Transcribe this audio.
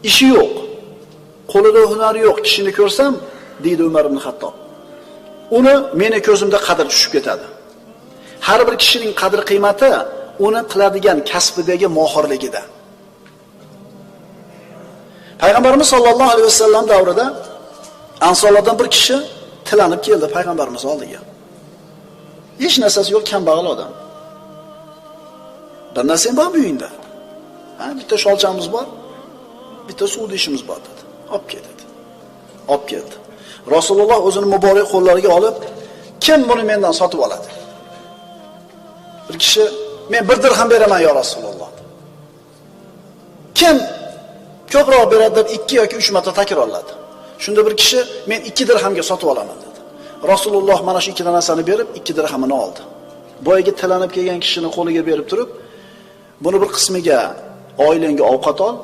ishi yo'q, qo'lida hunari yo'q kishini ko'rsam, deydi Umar ibn Xattob, uni meni ko'zimda qadr tushib ketadi. Har bir kishining qadr qiymati uni qiladigan kasbidagi mohirligida. Payg'ambarimiz sollallohu alayhi vasallam davrida Ansorlardan bir kishi tilanib keldi payg'ambarimiz oldiga. Hech narsasi yo'q, kambag'al odam. Bir narsang bormi uyingda? Ha, bitta sholchamiz bor, bitta suv ishimiz bor dedi. Olib kel dedi. Olib keldi. Rasululloh o'zini muborak qo'llariga olib, kim buni mendan sotib oladi? Bir kishi, men 1 dirham beraman ya Rasululloh. Kim ko'proq beradi deb 2 yoki 3 marta takrorladi. Shunda bir kishi, men 2 dirhamga sotib olaman dedi. Rasululloh mana shu 2 narsani berib 2 dirhamini oldi. Boyaga tilanib kelgan kishining qo'liga berib turib, buni bir qismiga oilangga ovqat ol,